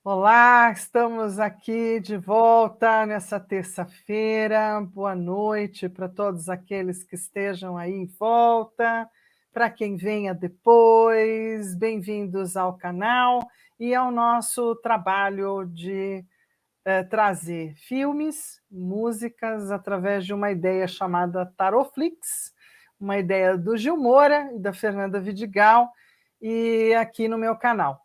Olá, estamos aqui de volta nessa terça-feira. Boa noite para todos aqueles que estejam aí em volta, para quem venha depois, bem-vindos ao canal e ao nosso trabalho de trazer filmes, músicas, através de uma ideia chamada Tarotflix, uma ideia do Gil Moura e da Fernanda Vidigal, e aqui no meu canal.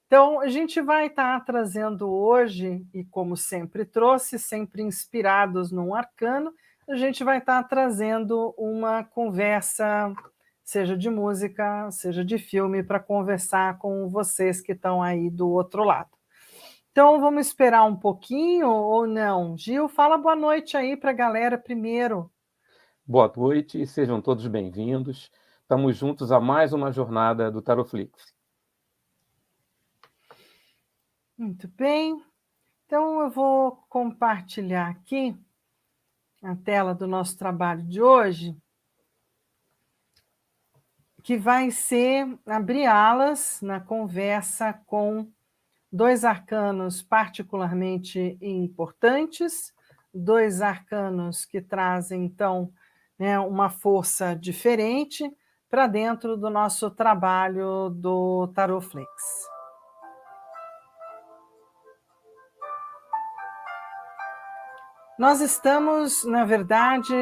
Então, a gente vai estar trazendo hoje, e como sempre trouxe, sempre inspirados num arcano, a gente vai estar trazendo uma conversa, seja de música, seja de filme, para conversar com vocês que estão aí do outro lado. Então, vamos esperar um pouquinho ou não? Gil, fala boa noite aí para a galera primeiro. Boa noite e sejam todos bem-vindos. Estamos juntos a mais uma jornada do Tarotflix. Muito bem. Então, eu vou compartilhar aqui a tela do nosso trabalho de hoje, que vai ser abrir alas na conversa com dois arcanos particularmente importantes, dois arcanos que trazem, então, né, uma força diferente para dentro do nosso trabalho do Tarotflix. Nós estamos, na verdade,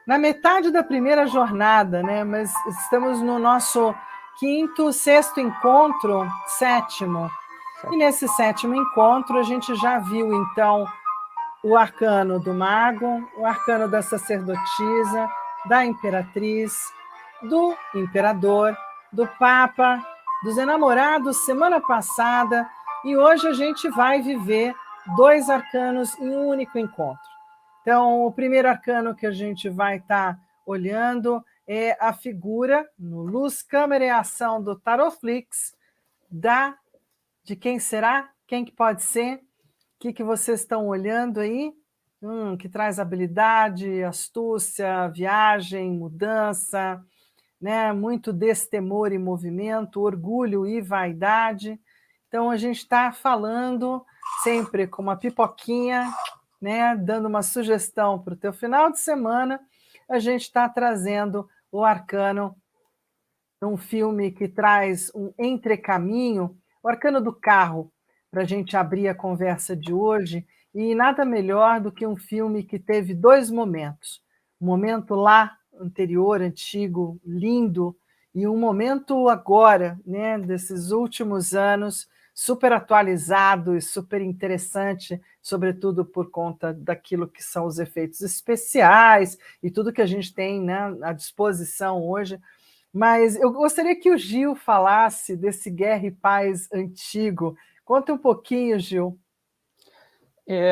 na metade da primeira jornada, né? Mas estamos no nosso quinto, sexto encontro, sétimo. E nesse sétimo encontro a gente já viu, então, o arcano do mago, o arcano da sacerdotisa, da imperatriz, do imperador, do papa, dos enamorados semana passada, e hoje a gente vai viver dois arcanos em um único encontro. Então, o primeiro arcano que a gente vai estar olhando é a figura, no Luz, Câmera e Ação do Tarotflix, de quem será? Quem que pode ser? O que vocês estão olhando aí? Que traz habilidade, astúcia, viagem, mudança, né? Muito destemor e movimento, orgulho e vaidade. Então, a gente está falando sempre com uma pipoquinha, né? Dando uma sugestão para o teu final de semana, a gente está trazendo o arcano, um filme que traz um entrecaminho, o arcano do carro, para a gente abrir a conversa de hoje, e nada melhor do que um filme que teve dois momentos. Um momento lá, anterior, antigo, lindo, e um momento agora, né, desses últimos anos, super atualizado e super interessante, sobretudo por conta daquilo que são os efeitos especiais e tudo que a gente tem, né, à disposição hoje. Mas eu gostaria que o Gil falasse desse Guerra e Paz antigo. Conta um pouquinho, Gil.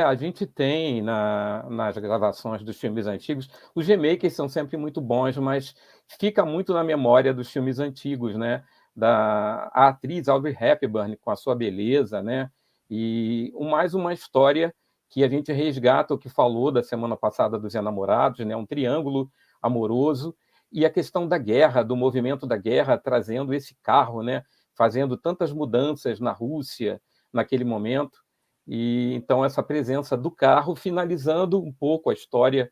A gente tem nas gravações dos filmes antigos, os remakes são sempre muito bons, mas fica muito na memória dos filmes antigos, né? A atriz Audrey Hepburn, com a sua beleza, né? E mais uma história que a gente resgata o que falou da semana passada dos enamorados, né? Um triângulo amoroso, e a questão da guerra, do movimento da guerra, trazendo esse carro, né? Fazendo tantas mudanças na Rússia naquele momento. E então essa presença do carro, finalizando um pouco a história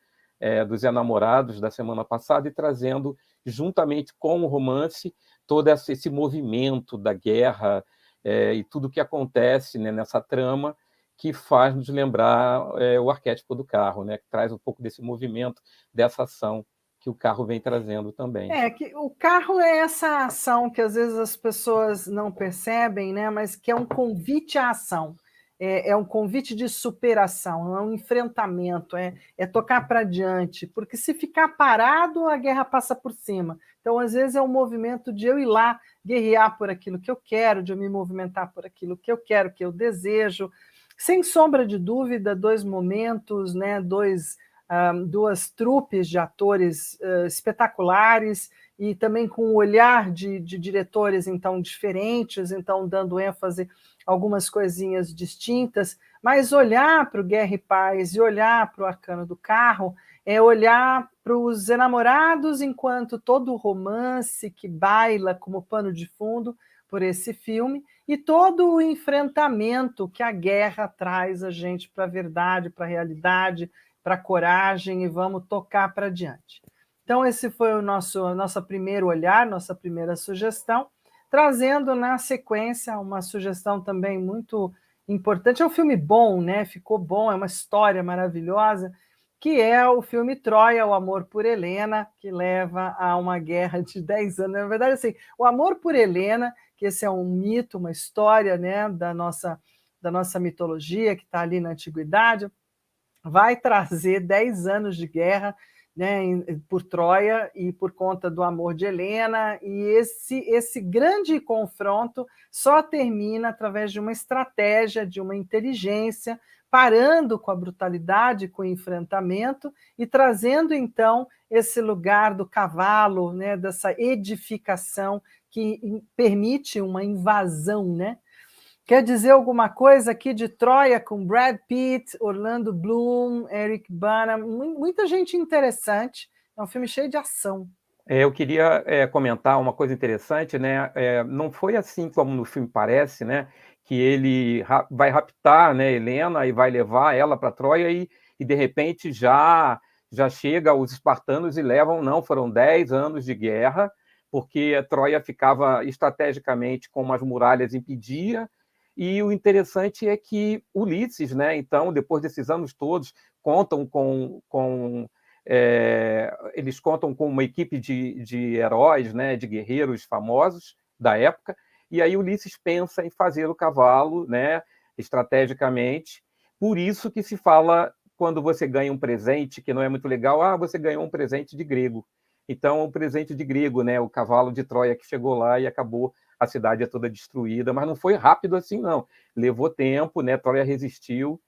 dos enamorados da semana passada e trazendo, juntamente com o romance, todo esse movimento da guerra e tudo que acontece, né, nessa trama, que faz nos lembrar o arquétipo do carro, né, que traz um pouco desse movimento, dessa ação que o carro vem trazendo também. Que o carro é essa ação que às vezes as pessoas não percebem, né? Mas que é um convite à ação, é um convite de superação, é um enfrentamento, é tocar para diante, porque se ficar parado, a guerra passa por cima. Então, às vezes, é um movimento de eu ir lá guerrear por aquilo que eu quero, de eu me movimentar por aquilo que eu quero, que eu desejo. Sem sombra de dúvida, dois momentos, né? Duas trupes de atores espetaculares e também com um olhar de diretores então diferentes, então dando ênfase a algumas coisinhas distintas, mas olhar para o Guerra e Paz e olhar para o Arcano do Carro é olhar para os enamorados enquanto todo o romance que baila como pano de fundo por esse filme e todo o enfrentamento que a guerra traz a gente para a verdade, para a realidade, para a coragem e vamos tocar para diante. Então, esse foi o nosso primeiro olhar, nossa primeira sugestão, trazendo na sequência uma sugestão também muito importante. É um filme bom, né? Ficou bom, é uma história maravilhosa, que é o filme Troia, O Amor por Helena, que leva a uma guerra de 10 anos. Na verdade, assim, o Amor por Helena, que esse é um mito, uma história, né, da nossa mitologia, que está ali na antiguidade, vai trazer 10 anos de guerra, né, por Troia e por conta do amor de Helena, e esse grande confronto só termina através de uma estratégia, de uma inteligência, parando com a brutalidade, com o enfrentamento e trazendo então esse lugar do cavalo, né, dessa edificação que permite uma invasão, né? Quer dizer alguma coisa aqui de Troia com Brad Pitt, Orlando Bloom, Eric Bana, muita gente interessante. É um filme cheio de ação. Eu queria comentar uma coisa interessante, né? Não foi assim como no filme parece, né? Que ele vai raptar, né, Helena e vai levar ela para Troia e de repente já chega os espartanos e levam, não, foram 10 anos de guerra, porque a Troia ficava estrategicamente com umas muralhas impedia, e o interessante é que Ulisses, né, então, depois desses anos todos, contam eles contam com uma equipe de heróis, né, de guerreiros famosos da época, e aí Ulisses pensa em fazer o cavalo, né, estrategicamente. Por isso que se fala, quando você ganha um presente, que não é muito legal, você ganhou um presente de grego. Então, um presente de grego, né, o cavalo de Troia que chegou lá e acabou, a cidade é toda destruída, mas não foi rápido assim, não. Levou tempo, né, Troia resistiu,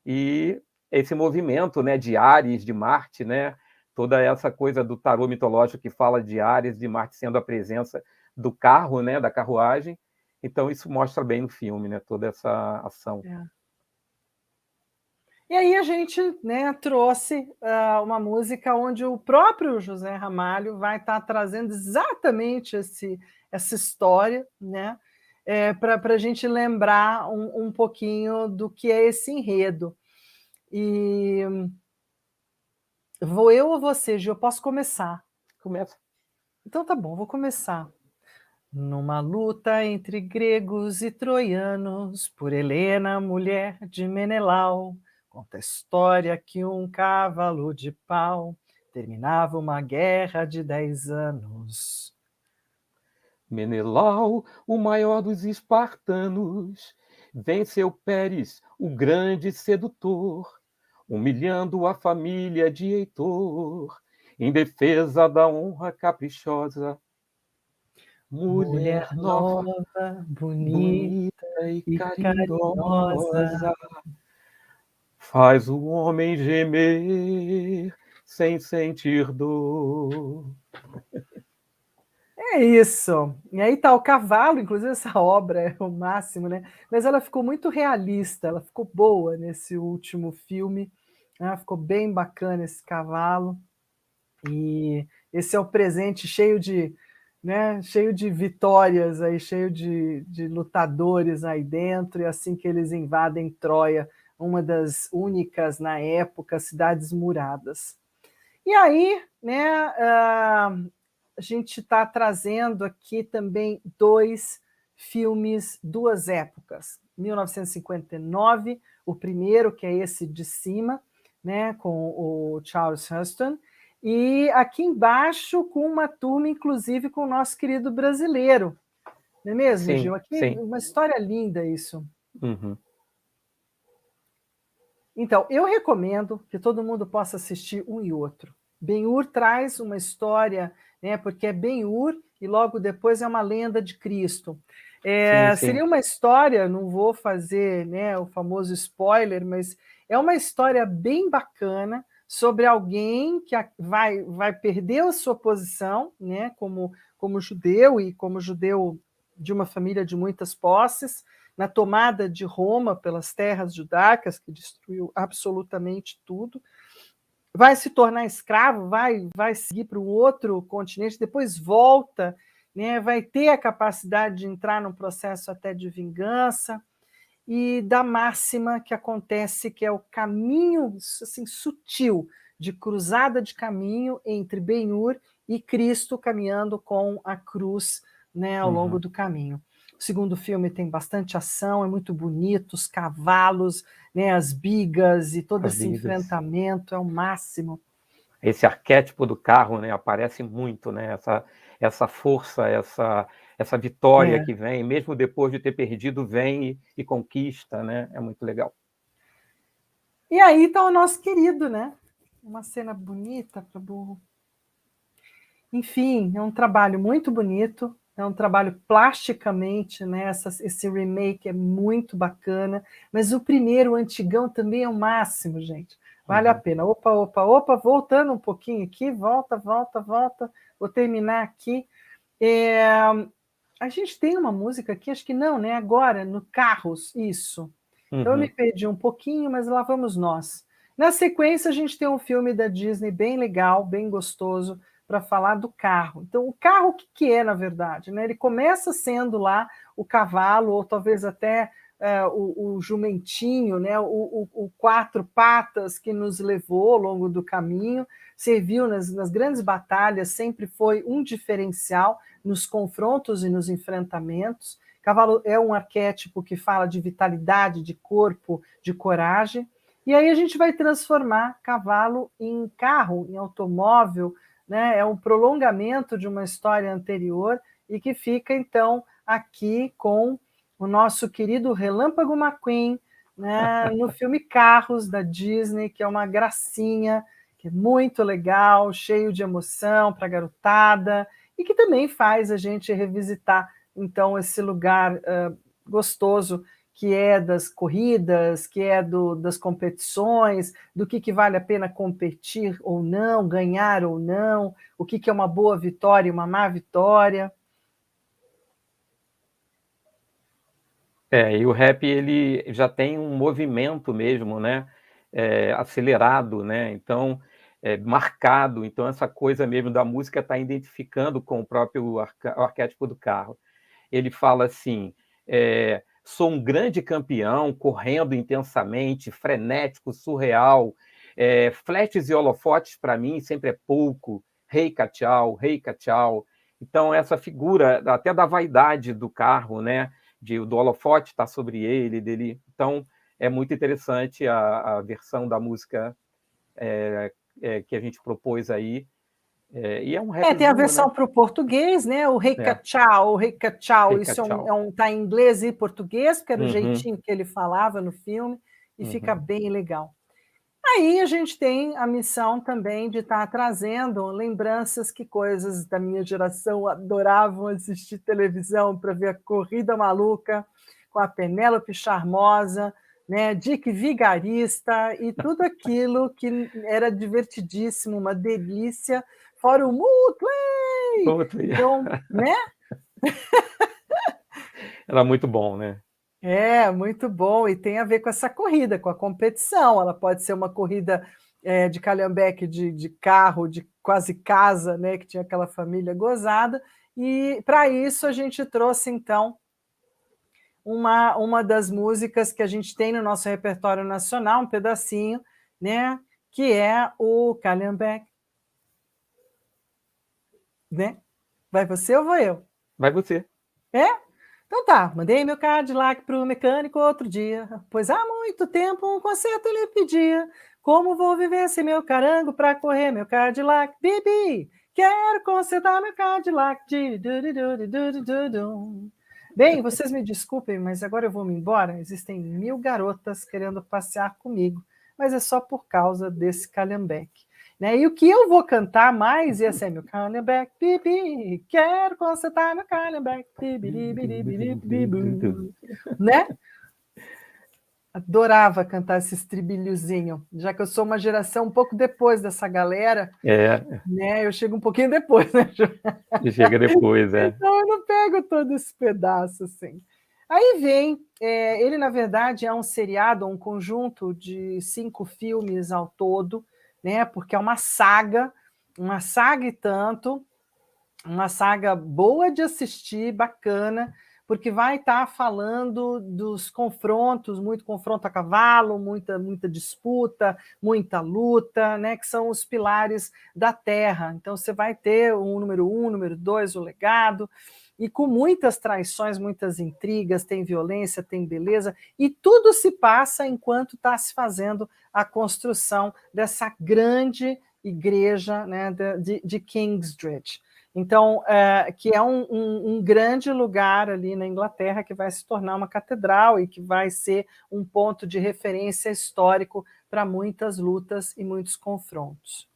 e esse movimento, né, de Áries, de Marte, né, toda essa coisa do tarô mitológico que fala de Áries, de Marte sendo a presença do carro, né, da carruagem. Então isso mostra bem no filme, né, toda essa ação. E aí a gente, né, trouxe uma música onde o próprio José Ramalho vai estar trazendo exatamente essa história, né, para a gente lembrar um pouquinho do que é esse enredo. E vou eu ou você, Gil? Eu posso começar? Começa. Então tá bom, vou começar. Numa luta entre gregos e troianos, por Helena, mulher de Menelau, conta a história que um cavalo de pau terminava uma guerra de 10 anos. Menelau, o maior dos espartanos, venceu Pérez, o grande sedutor, humilhando a família de Heitor, em defesa da honra caprichosa. Mulher nova, bonita bonita e e carinhosa. carinhosa, faz o homem gemer sem sentir dor. É isso. E aí tá o cavalo, inclusive essa obra é o máximo, né? Mas ela ficou muito realista, ela ficou boa nesse último filme, né? Ficou bem bacana esse cavalo. E esse é o presente cheio de, né, cheio de vitórias aí, cheio de lutadores aí dentro, e assim que eles invadem Troia, uma das únicas na época cidades muradas. E aí, né, a gente está trazendo aqui também dois filmes, duas épocas. 1959, o primeiro, que é esse de cima, né, com o Charles Heston, e aqui embaixo com uma turma, inclusive, com o nosso querido brasileiro. Não é mesmo, Sim, Gil? Aqui, sim. uma história linda isso. Uhum. Então, eu recomendo que todo mundo possa assistir um e outro. Ben-Hur traz uma história, né, porque é Ben-Hur e logo depois é uma lenda de Cristo. Sim, sim. Seria uma história, não vou fazer, né, o famoso spoiler, mas é uma história bem bacana sobre alguém que vai perder a sua posição, né, como judeu e como judeu de uma família de muitas posses, na tomada de Roma pelas terras judaicas, que destruiu absolutamente tudo, vai se tornar escravo, vai seguir para um outro continente, depois volta, né? Vai ter a capacidade de entrar num processo até de vingança, e da máxima que acontece, que é o caminho assim, sutil de cruzada de caminho entre Ben-Hur e Cristo caminhando com a cruz, né, ao longo do caminho. O segundo filme tem bastante ação, é muito bonito, os cavalos, né, as bigas e todo esse enfrentamento é o máximo. Esse arquétipo do carro, né, aparece muito, né, essa força, essa vitória que vem, mesmo depois de ter perdido, vem e conquista, né? É muito legal. E aí está o nosso querido, né? Uma cena bonita para burro. Enfim, é um trabalho muito bonito, é um trabalho plasticamente, né? Esse remake é muito bacana, mas o primeiro, o antigão, também é o máximo, gente. Vale a pena. Opa, voltando um pouquinho aqui, volta. Vou terminar aqui. A gente tem uma música aqui, acho que não, né? Agora, no Carros, isso. Então eu me perdi um pouquinho, mas lá vamos nós. Na sequência, a gente tem um filme da Disney bem legal, bem gostoso, para falar do carro. Então, o carro, o que é, na verdade? Né? Ele começa sendo lá o cavalo, ou talvez até o jumentinho, né? o quatro patas que nos levou ao longo do caminho, serviu nas grandes batalhas, sempre foi um diferencial nos confrontos e nos enfrentamentos. Cavalo é um arquétipo que fala de vitalidade, de corpo, de coragem. E aí a gente vai transformar cavalo em carro, em automóvel, né? É um prolongamento de uma história anterior e que fica, então, aqui com o nosso querido Relâmpago McQueen, né? No filme Carros, da Disney, que é uma gracinha, que é muito legal, cheio de emoção para a garotada, e que também faz a gente revisitar, então, esse lugar gostoso que é das corridas, que é das competições, do que vale a pena competir ou não, ganhar ou não, o que é uma boa vitória e uma má vitória. E o rap ele já tem um movimento mesmo, né? Acelerado, né? Então, marcado. Então, essa coisa mesmo da música está identificando com o próprio arquétipo do carro. Ele fala assim: sou um grande campeão, correndo intensamente, frenético, surreal. Flashes e holofotes para mim sempre é pouco. Rei Cachau, Rei Cachau. Então, essa figura até da vaidade do carro, né? Do holofote estar sobre ele, dele. Então, é muito interessante a versão da música que a gente propôs aí. E é um rapzinho, tem a versão né? para o português, né? O Rei Cachau, isso está em inglês e português, porque era o jeitinho que ele falava no filme, e fica bem legal. Aí a gente tem a missão também de estar trazendo lembranças que coisas da minha geração adoravam assistir televisão para ver a Corrida Maluca com a Penélope Charmosa, né, Dick Vigarista e tudo aquilo que era divertidíssimo, uma delícia, fora o Muttley! Então, né? Era muito bom, né? Muito bom, e tem a ver com essa corrida, com a competição. Ela pode ser uma corrida de calhambeque de carro, de quase casa, né, que tinha aquela família gozada, e para isso a gente trouxe, então, uma das músicas que a gente tem no nosso repertório nacional, um pedacinho, né, que é o calhambeque. Né? Vai você ou vou eu? Vai você. Então tá, mandei meu Cadillac pro mecânico outro dia, pois há muito tempo um conserto ele pedia. Como vou viver sem meu carango para correr meu Cadillac? Bibi, quero consertar meu Cadillac. Bem, vocês me desculpem, mas agora eu vou me embora. Existem 1000 garotas querendo passear comigo, mas é só por causa desse calhambeque. Né? E o que eu vou cantar mais ia ser meu calhambeque, bibi, quero consertar meu calhambeque, né? Adorava cantar esse estribilhozinho, já que eu sou uma geração um pouco depois dessa galera, né? Eu chego um pouquinho depois, né? Chega depois, Então eu não pego todo esse pedaço assim. Aí vem, ele na verdade é um seriado, um conjunto de 5 filmes ao todo, né? Porque é uma saga e tanto, uma saga boa de assistir, bacana, porque vai estar falando dos confrontos, muito confronto a cavalo, muita disputa, muita luta, né, que são os pilares da Terra. Então você vai ter o número 1, número 2, o legado, e com muitas traições, muitas intrigas, tem violência, tem beleza, e tudo se passa enquanto está se fazendo a construção dessa grande igreja, né, de Kingsbridge. Então, que é um grande lugar ali na Inglaterra que vai se tornar uma catedral e que vai ser um ponto de referência histórico para muitas lutas e muitos confrontos.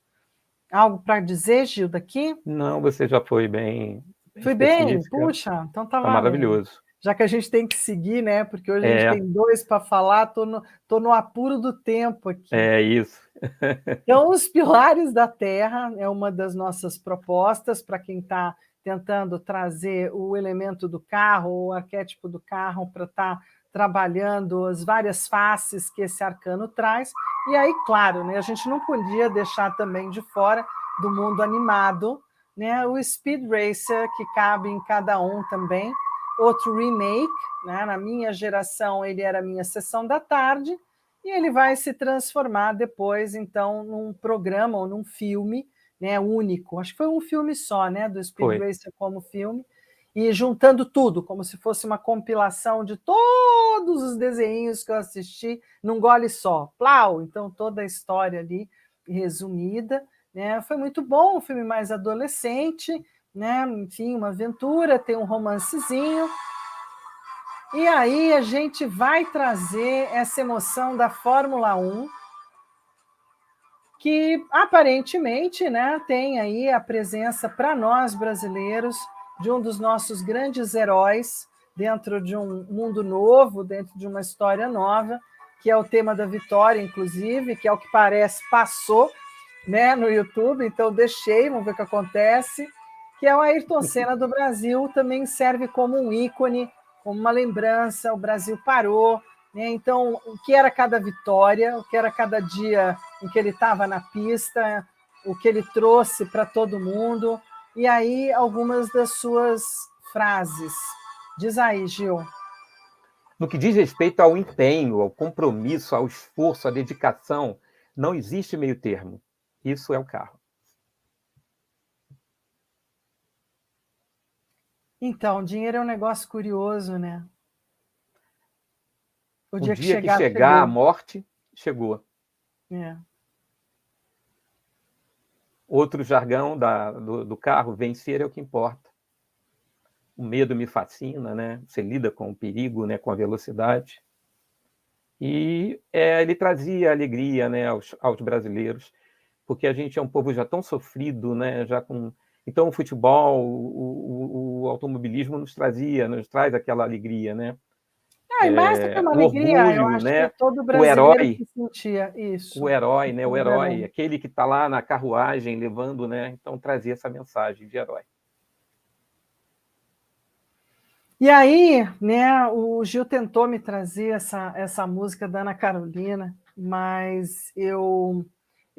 Algo para dizer, Gil, daqui? Não, você já foi bem Fui bem? específica. Puxa, então tá Tá valendo. maravilhoso. Já que a gente tem que seguir, né? Porque hoje a gente tem 2 para falar, tô no apuro do tempo aqui. É isso. Então, os pilares da Terra é uma das nossas propostas para quem está tentando trazer o elemento do carro, o arquétipo do carro, para estar trabalhando as várias faces que esse arcano traz. E aí, claro, né, a gente não podia deixar também de fora do mundo animado, né, o Speed Racer, que cabe em cada um também. Outro remake, né, na minha geração ele era a minha sessão da tarde, e ele vai se transformar depois, então, num programa ou num filme, né, único. Acho que foi um filme só, né, do Speed Racer como filme, e juntando tudo, como se fosse uma compilação de todos os desenhos que eu assisti num gole só. Plau! Então, toda a história ali resumida. Né? Foi muito bom, um filme mais adolescente, né? Enfim, uma aventura, tem um romancezinho. E aí a gente vai trazer essa emoção da Fórmula 1, que aparentemente, né, tem aí a presença para nós brasileiros de um dos nossos grandes heróis dentro de um mundo novo, dentro de uma história nova, que é o tema da Vitória, inclusive, que é o que parece passou, né, no YouTube, então deixei, vamos ver o que acontece, que é o Ayrton Senna do Brasil, também serve como um ícone, como uma lembrança, o Brasil parou, né? Então, o que era cada vitória, o que era cada dia em que ele estava na pista, o que ele trouxe para todo mundo, e aí algumas das suas frases. Diz aí, Gil. No que diz respeito ao empenho, ao compromisso, ao esforço, à dedicação, não existe meio termo. Isso é o carro. Então, dinheiro é um negócio curioso, né? O dia que chegar a morte, chegou. É. Outro jargão do carro, vencer é o que importa. O medo me fascina, né? Você lida com o perigo, né? Com a velocidade. E ele trazia alegria, né? aos brasileiros, porque a gente é um povo já tão sofrido, né? Já com... Então o futebol, o automobilismo nos traz aquela alegria, né? E mais do que uma O alegria, eu orgulho, acho né? que todo O brasileiro herói, se sentia isso. o herói, né? O herói, aquele que está lá na carruagem levando, né? Então trazia essa mensagem de herói. E aí, né, o Gil tentou me trazer essa música da Ana Carolina, mas eu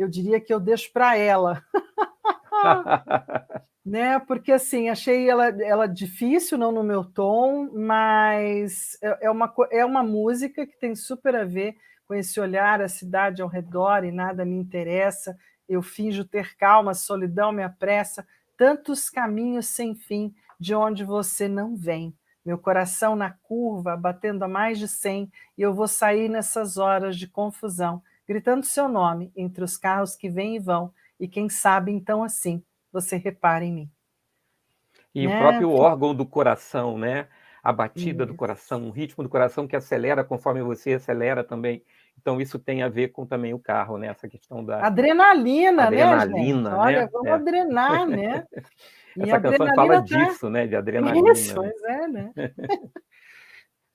diria que eu deixo para ela. Né? Porque assim, achei ela difícil, não no meu tom, mas é uma música que tem super a ver com esse olhar a cidade ao redor e nada me interessa, eu finjo ter calma, a solidão me apressa, tantos caminhos sem fim de onde você não vem. Meu coração na curva, batendo a mais de 100, e eu vou sair nessas horas de confusão, gritando seu nome entre os carros que vêm e vão, e quem sabe então assim, você repara em mim. E o próprio órgão do coração, né? A batida do coração, o ritmo do coração que acelera conforme você acelera também. Então, isso tem a ver com também o carro, né? Essa questão da adrenalina, né, gente? Olha, né? vamos adrenar, né? E essa a canção fala adrenalina disso, né? De adrenalina. Isso, pois é, né?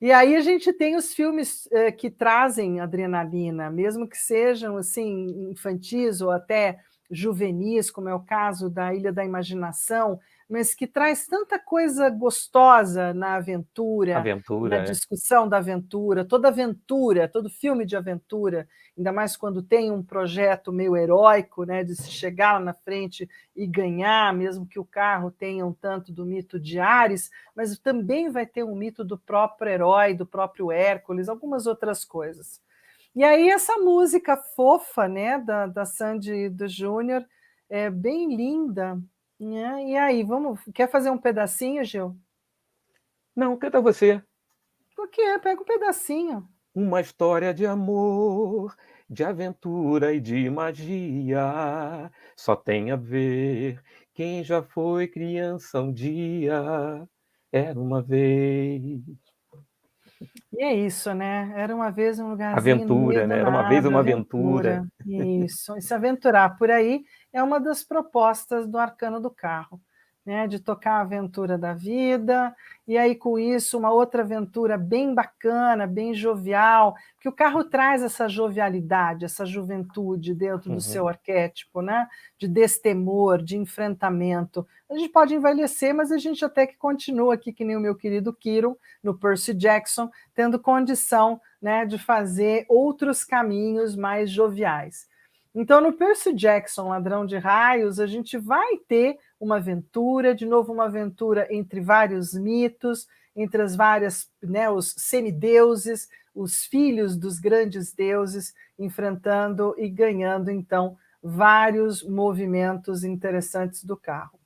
E aí a gente tem os filmes que trazem adrenalina, mesmo que sejam assim infantis ou até juvenis, como é o caso da Ilha da Imaginação, mas que traz tanta coisa gostosa na aventura, na Aventura, é. discussão da aventura, todo filme de aventura, ainda mais quando tem um projeto meio heróico, né, de se chegar lá na frente e ganhar, mesmo que o carro tenha um tanto do mito de Ares, mas também vai ter um mito do próprio herói, do próprio Hércules, algumas outras coisas. E aí essa música fofa, né, da Sandy e do Júnior, é bem linda, né? E aí, quer fazer um pedacinho, Gil? Não, canta você. O que é? Pega um pedacinho. Uma história de amor, de aventura e de magia. Só tem a ver quem já foi criança um dia. Era uma vez. E é isso, né? Era uma vez um lugarzinho no meio Aventura, do né? Era uma vez nada, uma aventura. aventura. Isso. E se aventurar por aí é uma das propostas do Arcano do Carro, né? De tocar a aventura da vida, e aí com isso uma outra aventura bem bacana, bem jovial, porque o carro traz essa jovialidade, essa juventude dentro do seu arquétipo, né? De destemor, de enfrentamento. A gente pode envelhecer, mas a gente até que continua aqui, que nem o meu querido Kieron, no Percy Jackson, tendo condição, né, de fazer outros caminhos mais joviais. Então, no Percy Jackson, Ladrão de Raios, a gente vai ter uma aventura, de novo uma aventura entre vários mitos, entre as várias, né, os semideuses, os filhos dos grandes deuses, enfrentando e ganhando, então, vários movimentos interessantes do carro.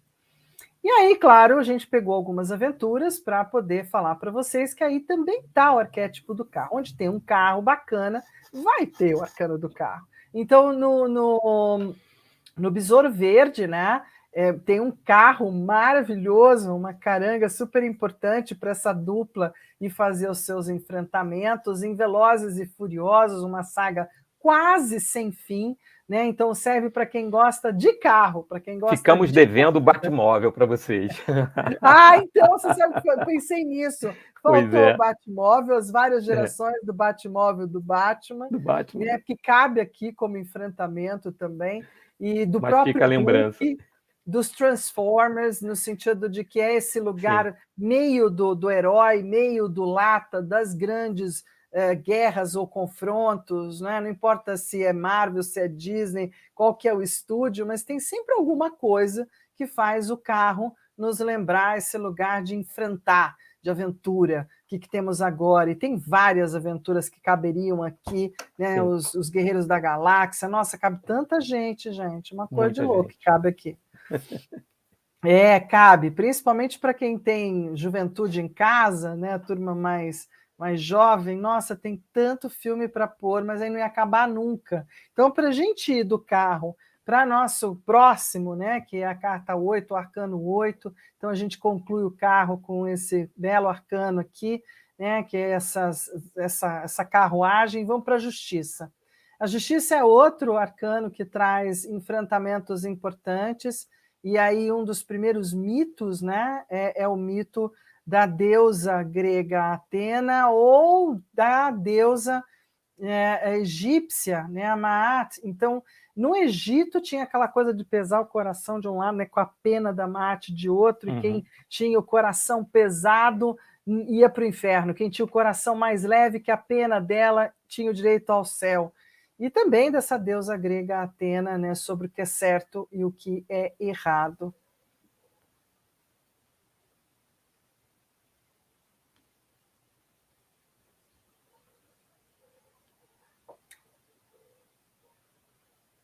E aí, claro, a gente pegou algumas aventuras para poder falar para vocês que aí também está o arquétipo do carro. Onde tem um carro bacana, vai ter o arcano do carro. Então, no Besouro Verde, né, tem um carro maravilhoso, uma caranga super importante para essa dupla e fazer os seus enfrentamentos em Velozes e Furiosos, uma saga quase sem fim, né? Então serve para quem gosta de carro, para quem gosta Ficamos de devendo o Batmóvel para vocês. então você sabe que eu pensei nisso. Pois Faltou o é, Batmóvel, as várias gerações do Batmóvel do Batman, do Batman. né, que cabe aqui como enfrentamento também, e do Mas fica próprio a lembrança. Hulk, dos Transformers, no sentido de que é esse lugar Sim. meio do herói, meio do lata, das grandes guerras ou confrontos, né? Não importa se é Marvel, se é Disney, qual que é o estúdio, mas tem sempre alguma coisa que faz o carro nos lembrar esse lugar de enfrentar, de aventura. O que temos agora? E tem várias aventuras que caberiam aqui, né? Os Guerreiros da Galáxia. Nossa, cabe tanta gente, uma coisa de Muita louco que gente. cabe aqui. Cabe, principalmente para quem tem juventude em casa, né? A turma mais jovem. Nossa, tem tanto filme para pôr, mas aí não ia acabar nunca. Então, para a gente ir do carro para nosso próximo, né, que é a carta 8, o arcano 8, então a gente conclui o carro com esse belo arcano aqui, né, que é essa carruagem. Vamos para a justiça. A justiça é outro arcano que traz enfrentamentos importantes, e aí um dos primeiros mitos, né, é o mito da deusa grega Atena ou da deusa egípcia, né, a Maat. Então, no Egito tinha aquela coisa de pesar o coração de um lado, né, com a pena da Maat de outro, e quem tinha o coração pesado ia para o inferno, quem tinha o coração mais leve que a pena dela tinha o direito ao céu. E também dessa deusa grega Atena, né, sobre o que é certo e o que é errado.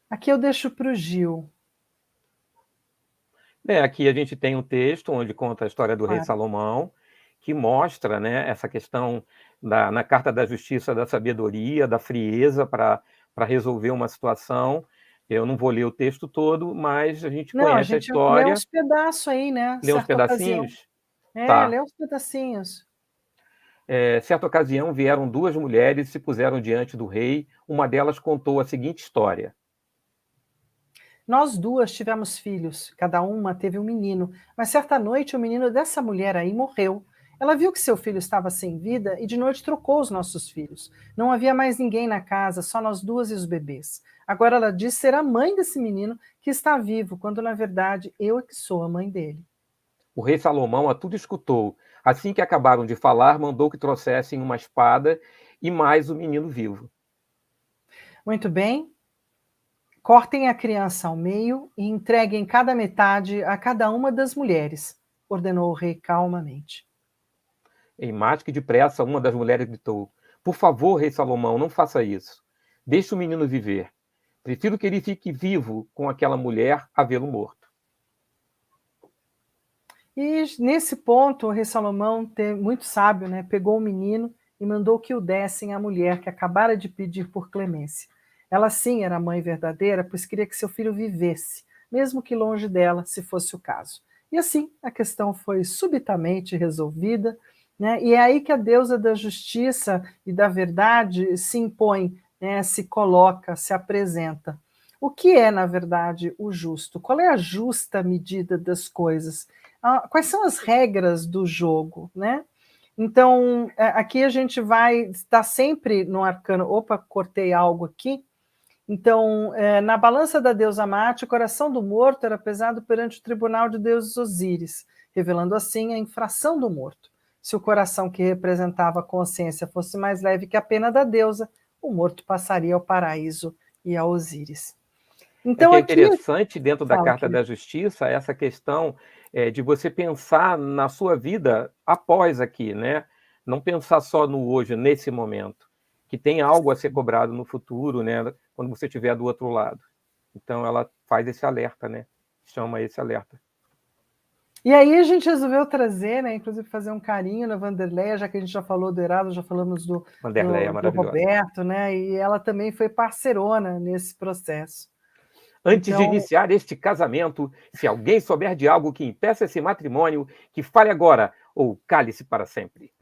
Aqui eu deixo para o Gil. Aqui a gente tem um texto onde conta a história do rei Salomão, que mostra, né, essa questão na Carta da Justiça, da sabedoria, da frieza para resolver uma situação. Eu não vou ler o texto todo, mas a gente conhece a Lê história. uns pedaços aí, né? Lê uns Certa ocasião. pedacinhos? Tá. Lê uns pedacinhos. Certa ocasião vieram duas mulheres e se puseram diante do rei. Uma delas contou a seguinte história. Nós duas tivemos filhos, cada uma teve um menino, mas certa noite o menino dessa mulher aí morreu. Ela viu que seu filho estava sem vida e de noite trocou os nossos filhos. Não havia mais ninguém na casa, só nós duas e os bebês. Agora ela diz ser a mãe desse menino que está vivo, quando na verdade eu é que sou a mãe dele. O rei Salomão a tudo escutou. Assim que acabaram de falar, mandou que trouxessem uma espada e mais o menino vivo. Muito bem. Cortem a criança ao meio e entreguem cada metade a cada uma das mulheres, ordenou o rei calmamente. Em mais que depressa, uma das mulheres gritou: Por favor, rei Salomão, não faça isso. Deixe o menino viver. Prefiro que ele fique vivo com aquela mulher a vê-lo morto. E nesse ponto, o rei Salomão, muito sábio, né, pegou o menino e mandou que o dessem à mulher que acabara de pedir por clemência. Ela sim era a mãe verdadeira, pois queria que seu filho vivesse, mesmo que longe dela, se fosse o caso. E assim a questão foi subitamente resolvida, né? E é aí que a deusa da justiça e da verdade se impõe, né? Se coloca, se apresenta. O que é, na verdade, o justo? Qual é a justa medida das coisas? Quais são as regras do jogo, né? Então, aqui a gente vai estar sempre no arcano. Opa, cortei algo aqui. Então, na balança da deusa Mate, o coração do morto era pesado perante o tribunal de deuses Osíris, revelando assim a infração do morto. Se o coração que representava a consciência fosse mais leve que a pena da deusa, o morto passaria ao paraíso e a Osíris. É Então, que é aqui. interessante, dentro da Fala, Carta querido. da Justiça, essa questão de você pensar na sua vida após aqui, né? Não pensar só no hoje, nesse momento, que tem algo a ser cobrado no futuro, né? Quando você estiver do outro lado. Então, ela faz esse alerta, né? Chama esse alerta. E aí a gente resolveu trazer, né, inclusive fazer um carinho na Vanderleia, já que a gente já falou do Herado, já falamos Vanderleia, do maravilhosa. Roberto, né, e ela também foi parceirona nesse processo. Antes de Então, iniciar este casamento, se alguém souber de algo que impeça esse matrimônio, que fale agora, ou cale-se para sempre.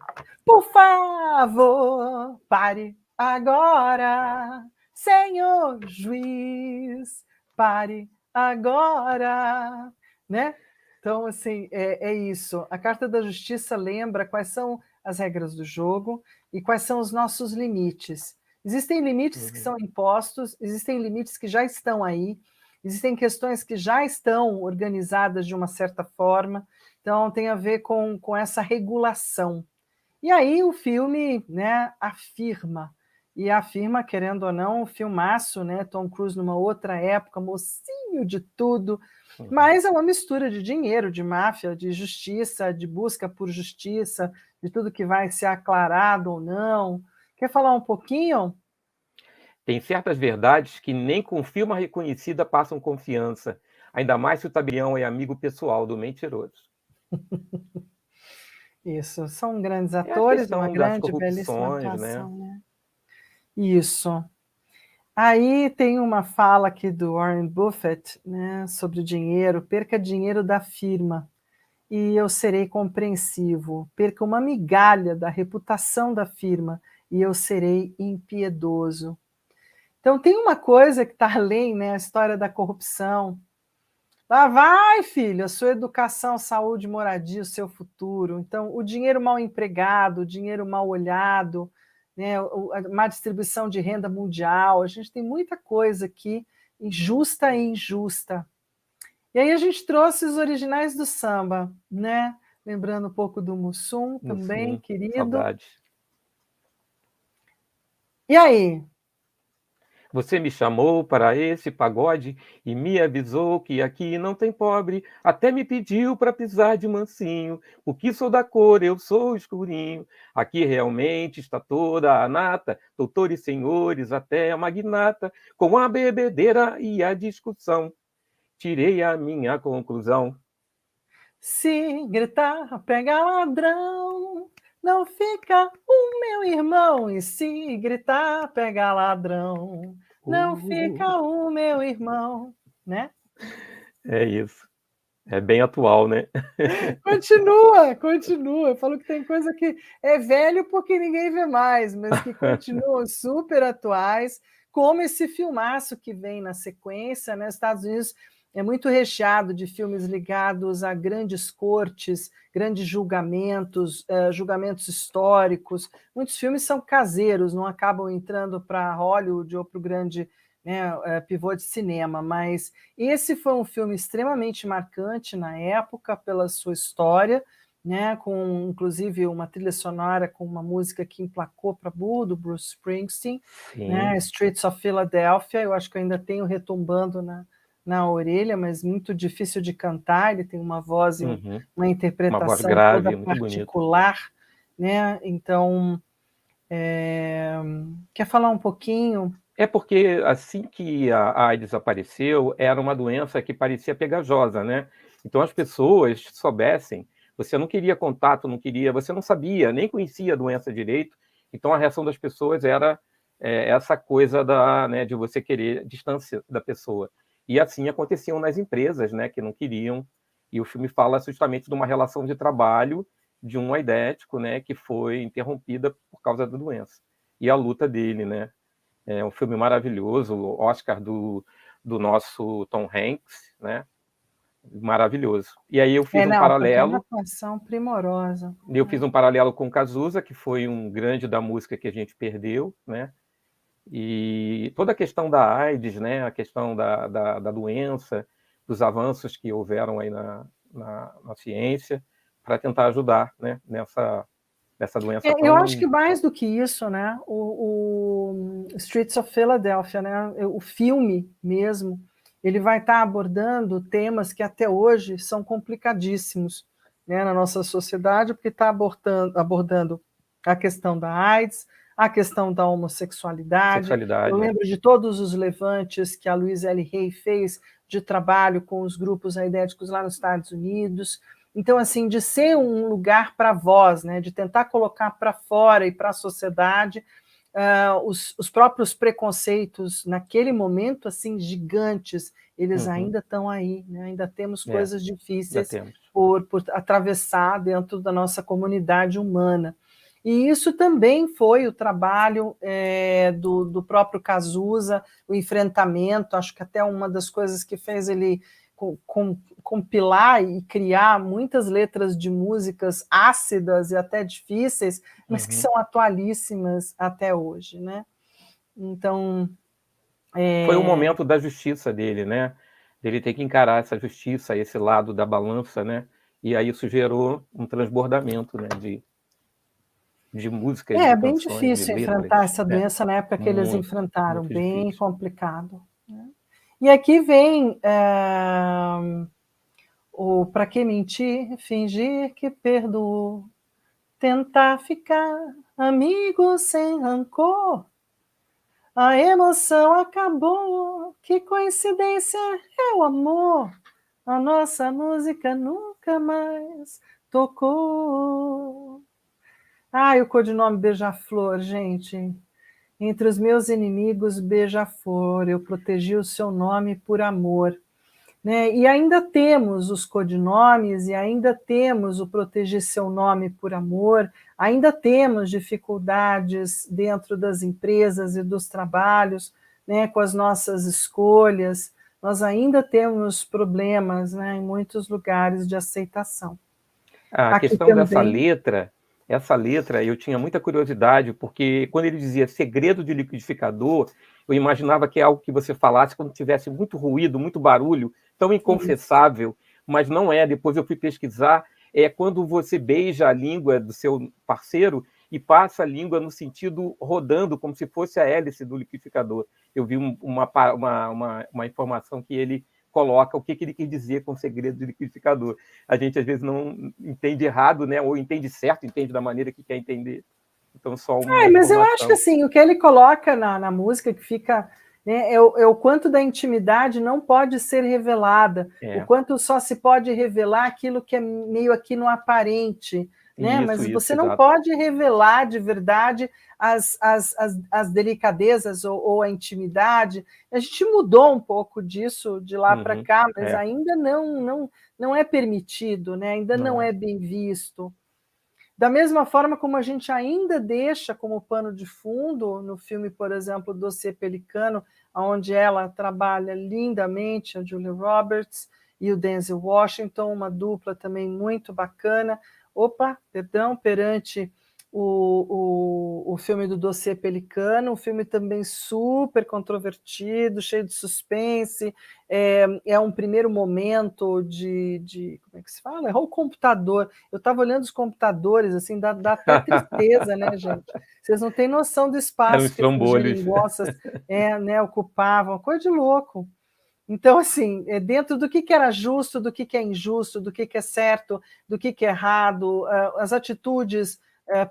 por favor, pare agora, senhor juiz, pare agora, né? Então, assim, é isso. A Carta da Justiça lembra quais são as regras do jogo e quais são os nossos limites. Existem limites que são impostos, existem limites que já estão aí, existem questões que já estão organizadas de uma certa forma, então tem a ver com essa regulação. E aí o filme, né, afirma, querendo ou não, um filmaço, né, Tom Cruise numa outra época, mocinho de tudo, mas é uma mistura de dinheiro, de máfia, de justiça, de busca por justiça, de tudo que vai ser aclarado ou não. Quer falar um pouquinho? Tem certas verdades que nem com firma reconhecida passam confiança, ainda mais se o tabelião é amigo pessoal do mentiroso. Isso, são grandes É a atores, uma questão das grande, belíssima corrupções, né? atuação, né? Isso. Aí tem uma fala aqui do Warren Buffett, né, sobre o dinheiro: perca dinheiro da firma e eu serei compreensivo, perca uma migalha da reputação da firma e eu serei impiedoso. Então tem uma coisa que está além, né, a história da corrupção. Lá vai, filho, a sua educação, saúde, moradia, o seu futuro. Então, o dinheiro mal empregado, o dinheiro mal olhado, né, a má distribuição de renda mundial, a gente tem muita coisa aqui injusta e injusta. E aí a gente trouxe os originais do samba, né? Lembrando um pouco do Mussum também, Mussum, querido. saudade. E aí? Você me chamou para esse pagode e me avisou que aqui não tem pobre. Até me pediu para pisar de mansinho, porque sou da cor, eu sou escurinho. Aqui realmente está toda a nata, doutores, senhores, até a magnata, com a bebedeira e a discussão. Tirei a minha conclusão. Se gritar, pega ladrão, não fica o meu irmão. E se gritar, pega ladrão, não fica o meu irmão, né? É isso. É bem atual, né? Continua, continua. Eu falo que tem coisa que é velho porque ninguém vê mais, mas que continuam super atuais, como esse filmaço que vem na sequência, né? Estados Unidos é muito recheado de filmes ligados a grandes cortes, grandes julgamentos, julgamentos históricos. Muitos filmes são caseiros, não acabam entrando para Hollywood ou para o grande né, pivô de cinema, mas esse foi um filme extremamente marcante na época pela sua história, né, com inclusive uma trilha sonora com uma música que emplacou para burro do Bruce Springsteen, né, Sim. Streets of Philadelphia. Eu acho que eu ainda tenho retumbando na orelha, mas muito difícil de cantar. Ele tem uma voz e Uhum. uma Uma voz interpretação toda grave, muito bonita. particular, né? Então, quer falar um pouquinho? É porque assim que a AIDS apareceu, era uma doença que parecia pegajosa, né? Então as pessoas soubessem, você não queria contato, não queria, você não sabia, nem conhecia a doença direito. Então a reação das pessoas era essa coisa né, de você querer distância da pessoa. E assim aconteciam nas empresas, né, que não queriam. E o filme fala justamente de uma relação de trabalho de um aidético, né, que foi interrompida por causa da doença. E a luta dele, né? É um filme maravilhoso, o Oscar do nosso Tom Hanks, né? Maravilhoso. E aí eu fiz um Não, tem uma paralelo, atuação primorosa. com Cazuza, que foi um grande da música que a gente perdeu, né? E toda a questão da AIDS, né? A questão da doença, dos avanços que houveram aí na ciência, para tentar ajudar, né? Nessa doença Eu acho tão... que mais do que isso, né? O Streets of Philadelphia, né? O filme mesmo, ele vai estar abordando temas que até hoje são complicadíssimos, né, na nossa sociedade, porque está abordando a questão da AIDS, a questão da homossexualidade. Eu Sexualidade. lembro de todos os levantes que a Louise L. Hay fez de trabalho com os grupos aidéticos lá nos Estados Unidos. Então, assim, de ser um lugar para voz, né, de tentar colocar para fora e para a sociedade os próprios preconceitos, naquele momento, assim, gigantes, eles ainda estão aí, né? Ainda temos coisas Já difíceis temos. por atravessar dentro da nossa comunidade humana. E isso também foi o trabalho do próprio Cazuza, o enfrentamento. Acho que até uma das coisas que fez ele compilar e criar muitas letras de músicas ácidas e até difíceis, mas que são atualíssimas até hoje, né? Então... Foi o momento da justiça dele, né? Ele ter que encarar essa justiça, esse lado da balança, né? E aí isso gerou um transbordamento, né? De músicas, de É bem canções, de difícil letras, enfrentar essa né? doença na época que eles Muito, enfrentaram, muito bem difícil. complicado, né? E aqui vem o Pra Que Mentir, Fingir que Perdoo, tentar ficar amigo sem rancor. A emoção acabou, que coincidência é o amor. A nossa música nunca mais tocou. Ai, o codinome Beija-Flor, gente. Entre os meus inimigos, Beija-Flor, eu protegi o seu nome por amor. Né? E ainda temos os codinomes, e ainda temos o proteger seu nome por amor, ainda temos dificuldades dentro das empresas e dos trabalhos, né, com as nossas escolhas, nós ainda temos problemas, né, em muitos lugares de aceitação. A Aqui questão dessa também. letra, essa letra eu tinha muita curiosidade, porque quando ele dizia segredo de liquidificador, eu imaginava que é algo que você falasse quando tivesse muito ruído, muito barulho, tão inconfessável, mas não é. Depois eu fui pesquisar, é quando você beija a língua do seu parceiro e passa a língua no sentido rodando, como se fosse a hélice do liquidificador. Eu vi uma informação que ele coloca o que ele quis dizer com segredo de liquidificador. A gente às vezes não entende errado, né? Ou entende certo, entende da maneira que quer entender. Então, só uma Mas eu acho que informação. assim, o que ele coloca na música que fica, né, é o quanto da intimidade não pode ser revelada, o quanto só se pode revelar aquilo que é meio aqui no aparente, né? Mas Isso, você não exato. pode revelar de verdade as delicadezas ou a intimidade. A gente mudou um pouco disso de lá para cá, mas ainda não é permitido, né? Ainda não é bem visto. Da mesma forma como a gente ainda deixa como pano de fundo, no filme, por exemplo, Dossiê Pelicano, onde ela trabalha lindamente, a Julia Roberts e o Denzel Washington, uma dupla também muito bacana. Perante o filme do Dossiê Pelicano, um filme também super controvertido, cheio de suspense, é um primeiro momento como é que se fala? É o computador. Eu estava olhando os computadores, assim, dá até tristeza, né, gente? Vocês não têm noção do Eram espaço os que essas trambolhos. geringonças né, ocupavam, coisa de louco. Então, assim, dentro do que era justo, do que é injusto, do que é certo, do que é errado, as atitudes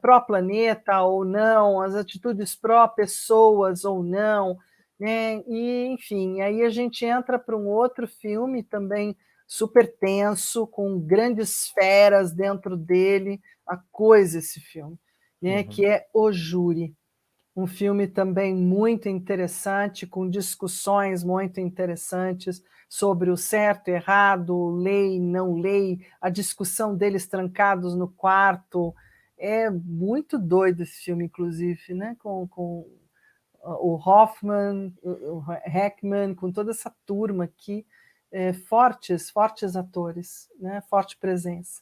pró-planeta ou não, as atitudes pró-pessoas ou não, né? E, enfim, aí a gente entra para um outro filme também super tenso, com grandes feras dentro dele, a coisa esse filme, né? Que é O Júri. Um filme também muito interessante, com discussões muito interessantes sobre o certo, errado, lei, não lei, a discussão deles trancados no quarto. É muito doido esse filme, inclusive, né? Com o Hoffman, o Hackman, com toda essa turma aqui, fortes atores, né? Forte presença.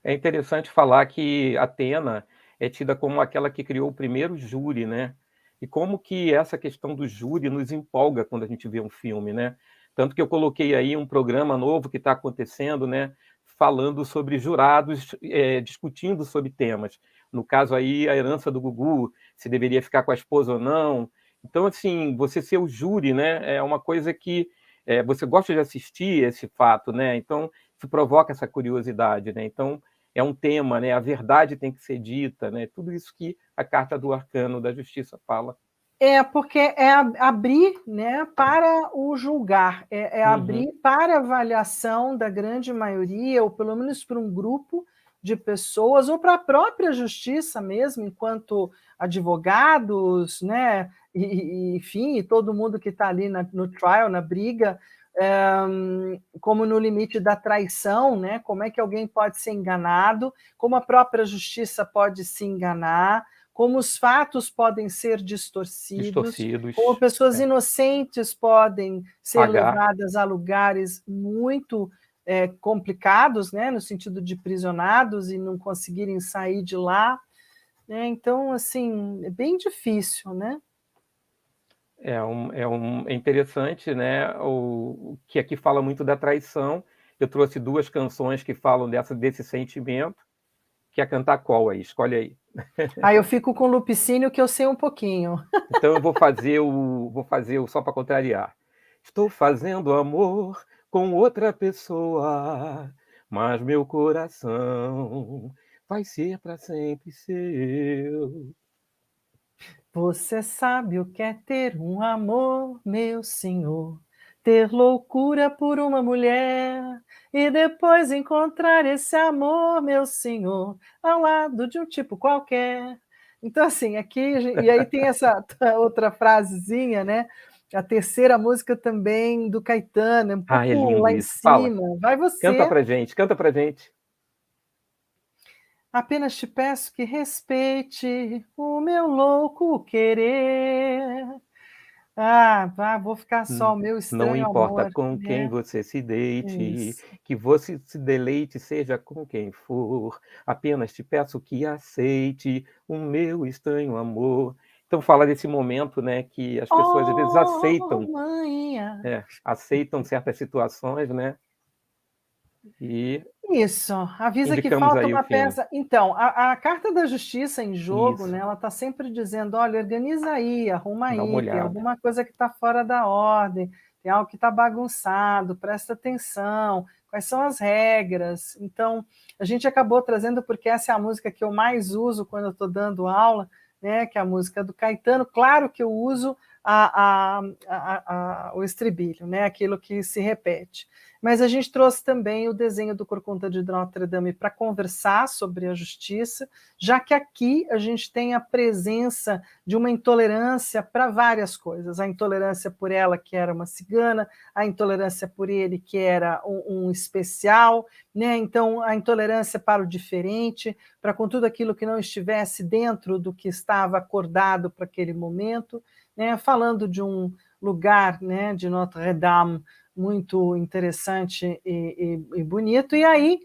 É interessante falar que Atena é tida como aquela que criou o primeiro júri, né? E como que essa questão do júri nos empolga quando a gente vê um filme, né? Tanto que eu coloquei aí um programa novo que está acontecendo, né? Falando sobre jurados discutindo sobre temas. No caso aí, a herança do Gugu, se deveria ficar com a esposa ou não. Então, assim, você ser o júri, né? É uma coisa que você gosta de assistir esse fato, né? Então, isso provoca essa curiosidade, né? Então, é um tema, né? A verdade tem que ser dita, né? Tudo isso que a Carta do Arcano da Justiça fala. Porque é abrir, né, para o julgar, abrir para a avaliação da grande maioria, ou pelo menos para um grupo de pessoas, ou para a própria justiça mesmo, enquanto advogados, né, enfim, e todo mundo que está ali no trial, na briga, como no limite da traição, né, como é que alguém pode ser enganado, como a própria justiça pode se enganar, como os fatos podem ser distorcidos, como pessoas inocentes podem ser levadas a lugares muito complicados, né, no sentido de prisionados e não conseguirem sair de lá. Né? Então, assim, é bem difícil, né? É interessante, né? O que aqui fala muito da traição. Eu trouxe duas canções que falam desse sentimento. Quer cantar qual aí? Escolhe aí. Aí eu fico com o Lupicínio, que eu sei um pouquinho. Então eu vou fazer o só para contrariar. Estou fazendo amor com outra pessoa, mas meu coração vai ser para sempre seu. Você sabe o que é ter um amor, meu senhor, ter loucura por uma mulher e depois encontrar esse amor, meu senhor, ao lado de um tipo qualquer. Então, assim, aqui, e aí tem essa outra frasezinha, né? A terceira música também do Caetano, é um Ah, é pouco lindo lá em isso. Fala. cima. Vai Canta você. pra gente, canta pra gente. Apenas te peço que respeite o meu louco querer. Vou ficar só o meu Não estranho importa amor, com quem né? você se deite, Isso. que você se deleite, seja com quem for. Apenas te peço que aceite o meu estranho amor. Então fala desse momento, né, que as pessoas às vezes Oh, aceitam, manhã. aceitam certas situações, né? E Isso, avisa que indicamos falta aí o uma filme. peça. Então, a Carta da Justiça em jogo, Isso, né, ela está sempre dizendo, olha, organiza aí, arruma dá uma aí, tem olhada. alguma coisa que está fora da ordem, tem algo que está bagunçado, presta atenção, quais são as regras. Então, a gente acabou trazendo, porque essa é a música que eu mais uso quando eu estou dando aula, né, que é a música do Caetano. Claro que eu uso o estribilho, né, aquilo que se repete. Mas a gente trouxe também o desenho do Corcunda de Notre Dame para conversar sobre a justiça, já que aqui a gente tem a presença de uma intolerância para várias coisas. A intolerância por ela, que era uma cigana, a intolerância por ele, que era um especial, né? Então, a intolerância para o diferente, para com tudo aquilo que não estivesse dentro do que estava acordado para aquele momento, né? Falando de um lugar, né, de Notre Dame, muito interessante e bonito. E aí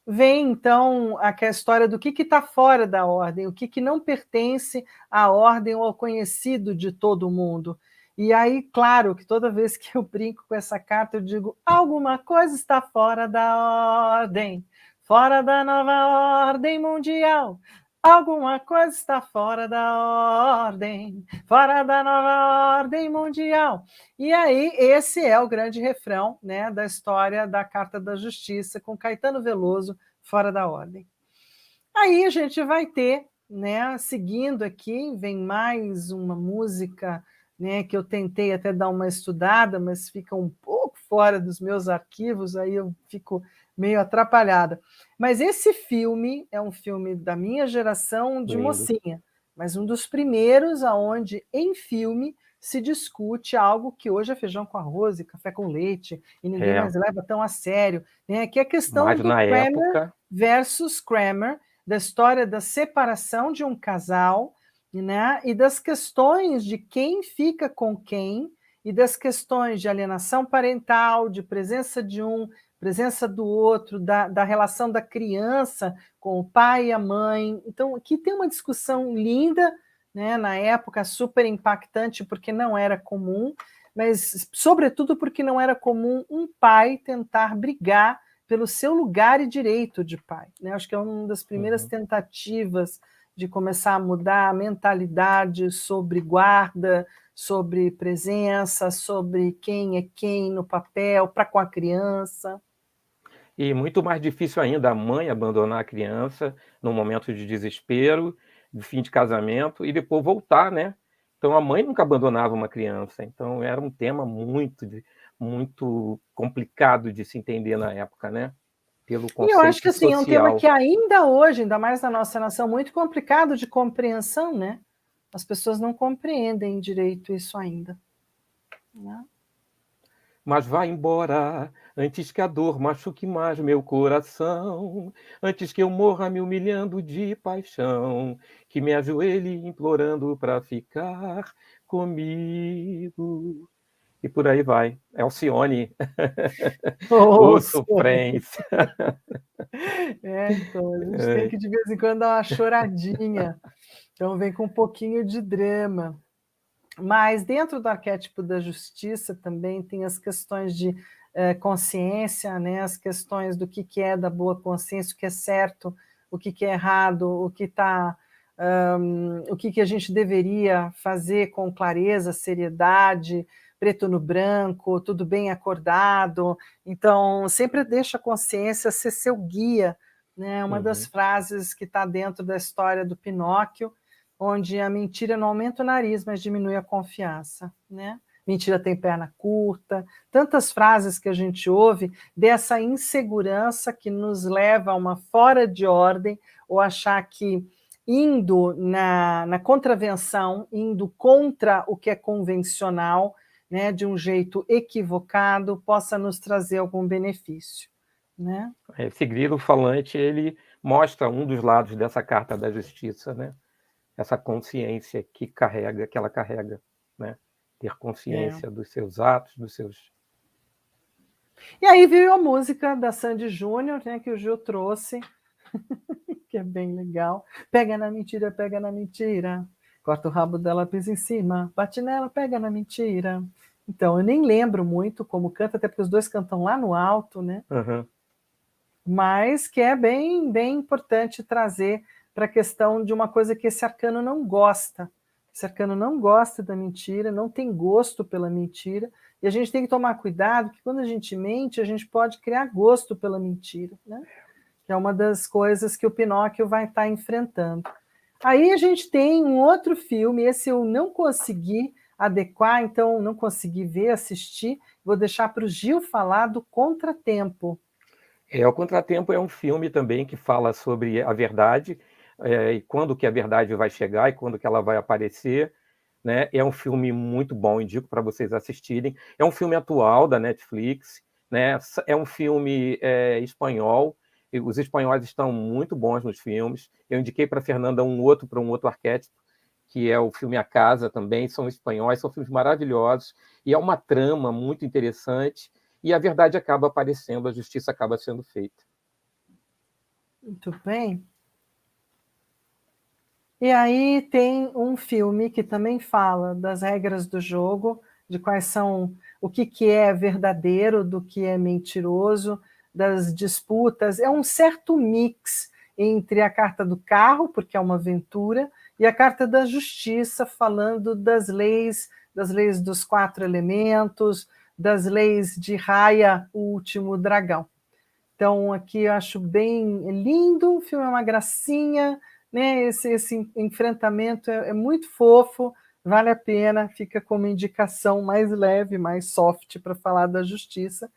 vem, então, a história do que está fora da ordem, o que não pertence à ordem ou ao conhecido de todo mundo. E aí, claro, que toda vez que eu brinco com essa carta, eu digo: alguma coisa está fora da ordem, fora da nova ordem mundial. Alguma coisa está fora da ordem, fora da nova ordem mundial. E aí, esse é o grande refrão, né, da história da Carta da Justiça, com Caetano Veloso, Fora da Ordem. Aí a gente vai ter, né, seguindo aqui, vem mais uma música, né, que eu tentei até dar uma estudada, mas fica um pouco fora dos meus arquivos, aí eu fico meio atrapalhada. Mas esse filme é um filme da minha geração de Lindo. mocinha, mas um dos primeiros aonde em filme se discute algo que hoje é feijão com arroz e café com leite, e ninguém mais leva tão a sério, né, que é a questão Mas do na Kramer época... versus Kramer, da história da separação de um casal, né, e das questões de quem fica com quem, e das questões de alienação parental, de presença de um, presença do outro, da relação da criança com o pai e a mãe. Então, aqui tem uma discussão linda, né, na época, super impactante, porque não era comum, mas, sobretudo, porque não era comum um pai tentar brigar pelo seu lugar e direito de pai. Né? Acho que é uma das primeiras tentativas de começar a mudar a mentalidade sobre guarda, sobre presença, sobre quem é quem no papel, para com a criança. E muito mais difícil ainda a mãe abandonar a criança num momento de desespero, de fim de casamento, e depois voltar, né? Então a mãe nunca abandonava uma criança, então era um tema muito complicado de se entender na época, né? Pelo E eu acho que conceito assim, é um tema social. que ainda hoje, ainda mais na nossa nação, muito complicado de compreensão, né? As pessoas não compreendem direito isso ainda. Né? Mas vai embora, antes que a dor machuque mais meu coração, antes que eu morra me humilhando de paixão, que me ajoelhe implorando para ficar comigo. E por aí vai. Alcione, ô sofrência. Então, a gente tem que de vez em quando dar uma choradinha. Então vem com um pouquinho de drama. Mas dentro do arquétipo da justiça também tem as questões de consciência, né? As questões do que é da boa consciência, o que é certo, o que é errado, o que está, o que a gente deveria fazer com clareza, seriedade, preto no branco, tudo bem acordado. Então, sempre deixa a consciência ser seu guia, né? Uma das frases que está dentro da história do Pinóquio, onde a mentira não aumenta o nariz, mas diminui a confiança, né? Mentira tem perna curta, tantas frases que a gente ouve dessa insegurança que nos leva a uma fora de ordem, ou achar que indo na contravenção, indo contra o que é convencional, né, de um jeito equivocado, possa nos trazer algum benefício. Né? Esse grilo falante, ele mostra um dos lados dessa carta da justiça, né? Essa consciência que ela carrega, né? Ter consciência dos seus atos, dos seus... E aí veio a música da Sandy Júnior, né, que o Gil trouxe, que é bem legal. Pega na mentira, corta o rabo dela, pisa em cima, bate nela, pega na mentira. Então, eu nem lembro muito como canta, até porque os dois cantam lá no alto, né? Mas que é bem, bem importante trazer para a questão de uma coisa que esse arcano não gosta. Esse arcano não gosta da mentira, não tem gosto pela mentira, e a gente tem que tomar cuidado, que quando a gente mente, a gente pode criar gosto pela mentira, né? Que é uma das coisas que o Pinóquio vai estar enfrentando. Aí a gente tem um outro filme, esse eu não consegui adequar, então não consegui ver, assistir, vou deixar para o Gil falar do Contratempo. O Contratempo é um filme também que fala sobre a verdade, e quando que a verdade vai chegar e quando que ela vai aparecer, né? É um filme muito bom, indico para vocês assistirem. É um filme atual da Netflix, né? É um filme espanhol, e os espanhóis estão muito bons nos filmes. Eu indiquei para a Fernanda para um outro arquétipo, que é o filme A Casa também, são espanhóis, são filmes maravilhosos, e é uma trama muito interessante, e a verdade acaba aparecendo, a justiça acaba sendo feita. Muito bem. E aí tem um filme que também fala das regras do jogo, de quais são, o que é verdadeiro, do que é mentiroso, das disputas. É um certo mix entre a carta do carro, porque é uma aventura, e a carta da justiça, falando das leis dos 4 elementos, das leis de Raya, o último dragão. Então, aqui eu acho bem lindo, o filme é uma gracinha, né? Esse enfrentamento é muito fofo, vale a pena, fica como indicação mais leve, mais soft para falar da justiça,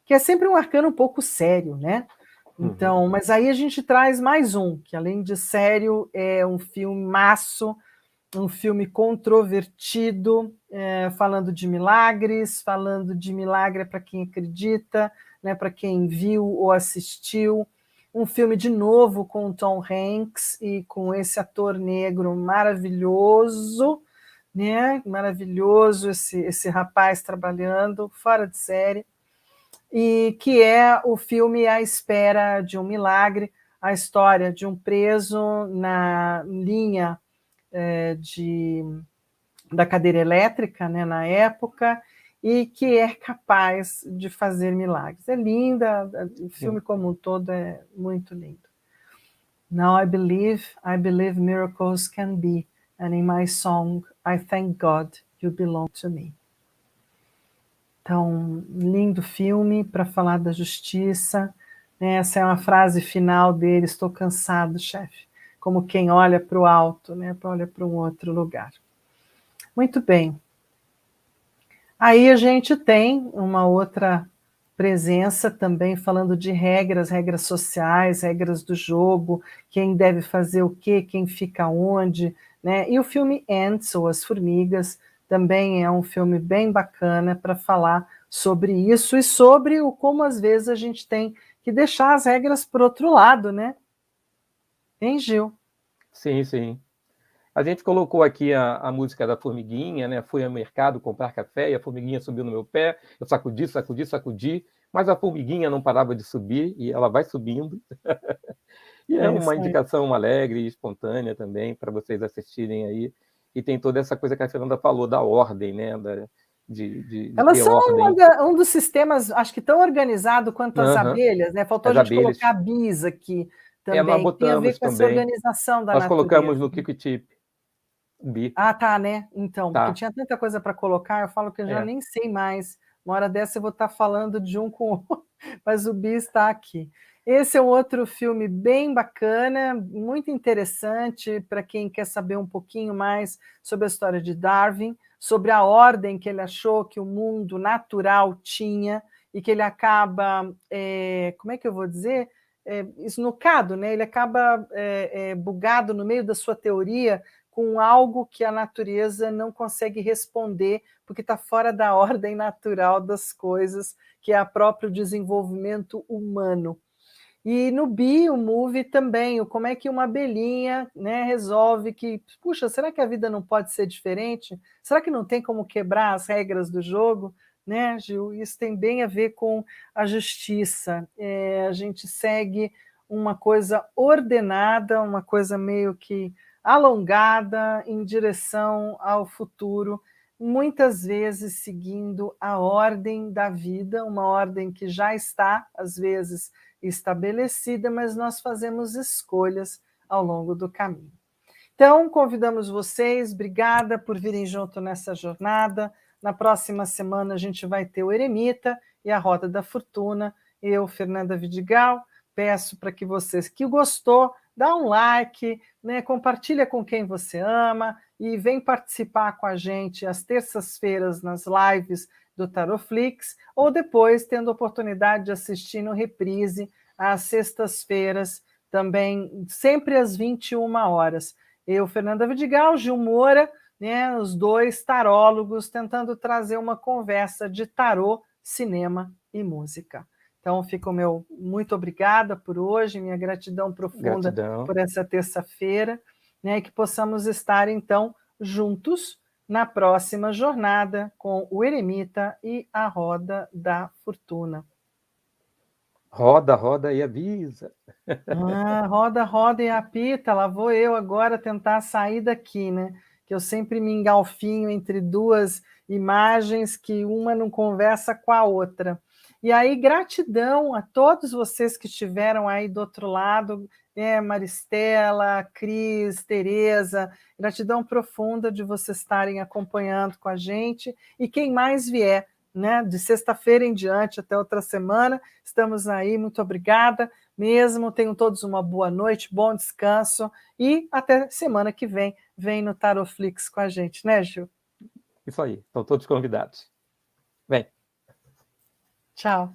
que é sempre um arcano um pouco sério, né? Então, mas aí a gente traz mais um, que além de sério, é um filmaço, um filme controvertido, falando de milagres, falando de milagre para quem acredita, né, para quem viu ou assistiu. Um filme de novo com o Tom Hanks e com esse ator negro maravilhoso, né? Maravilhoso esse rapaz trabalhando, fora de série, e que é o filme À Espera de um Milagre, a história de um preso na linha da cadeira elétrica, né, na época, e que é capaz de fazer milagres. É linda, o filme como um todo é muito lindo. Now I believe miracles can be, and in my song I thank God you belong to me. Então, lindo filme para falar da justiça. Essa é uma frase final dele: estou cansado, chefe. Como quem olha para o alto, né? Olha para um outro lugar. Muito bem. Aí a gente tem uma outra presença também falando de regras, regras sociais, regras do jogo, quem deve fazer o quê, quem fica onde, né? E o filme Ants, ou As Formigas, também é um filme bem bacana para falar sobre isso e sobre o como às vezes a gente tem que deixar as regras por outro lado, né? Hein, Gil? Sim, sim. A gente colocou aqui a música da formiguinha, né? Fui ao mercado comprar café e a formiguinha subiu no meu pé. Eu sacudi, sacudi, sacudi, mas a formiguinha não parava de subir e ela vai subindo. E é É isso uma aí. indicação alegre e espontânea também para vocês assistirem aí. E tem toda essa coisa que a Fernanda falou da ordem, né? De Elas ter são ordem. um dos sistemas, acho que tão organizado quanto as Uhum. abelhas, né? Faltou a As gente colocar abelhas. a bis aqui Nós também, que tem a ver botamos com essa também. organização da Nós colocamos natureza. no Kikutip, bi. Ah, tá, né? Então, porque Tá. tinha tanta coisa para colocar, eu falo que eu já É. nem sei mais. Uma hora dessa eu vou estar falando de um com o outro, mas o bis está aqui. Esse é um outro filme bem bacana, muito interessante para quem quer saber um pouquinho mais sobre a história de Darwin, sobre a ordem que ele achou que o mundo natural tinha e que ele acaba, como é que eu vou dizer? Esnocado, né? Ele acaba bugado no meio da sua teoria com algo que a natureza não consegue responder, porque está fora da ordem natural das coisas, que é o próprio desenvolvimento humano. E no Bi, o movie também, o como é que uma abelhinha, né, resolve que, puxa, será que a vida não pode ser diferente? Será que não tem como quebrar as regras do jogo? Né, Gil? Isso tem bem a ver com a justiça. A gente segue uma coisa ordenada, uma coisa meio que alongada em direção ao futuro, muitas vezes seguindo a ordem da vida, uma ordem que já está, às vezes, estabelecida, mas nós fazemos escolhas ao longo do caminho. Então, convidamos vocês, obrigada por virem junto nessa jornada. Na próxima semana a gente vai ter o Eremita e a Roda da Fortuna. Eu, Fernanda Vidigal, peço para que vocês que gostou, dá um like, né, compartilha com quem você ama e vem participar com a gente às terças-feiras nas lives do Tarotflix, ou depois tendo a oportunidade de assistir no reprise às sextas-feiras, também sempre às 21 horas. Eu, Fernanda Vidigal, Gil Moura, né, os dois tarólogos, tentando trazer uma conversa de tarô, cinema e música. Então, fica o meu muito obrigada por hoje, minha gratidão profunda Gratidão. por essa terça-feira, né, e que possamos estar, então, juntos na próxima jornada com o Eremita e a Roda da Fortuna. Roda, roda e avisa. Roda, roda e apita, lá vou eu agora tentar sair daqui, né? Que eu sempre me engalfinho entre duas imagens que uma não conversa com a outra. E aí, gratidão a todos vocês que estiveram aí do outro lado, né? Maristela, Cris, Tereza, gratidão profunda de vocês estarem acompanhando com a gente, e quem mais vier, né? De sexta-feira em diante até outra semana, estamos aí, muito obrigada mesmo. Tenham todos uma boa noite, bom descanso e até semana que vem. Vem no Tarotflix com a gente, né, Gil? Isso aí, estão todos convidados. Vem. Tchau.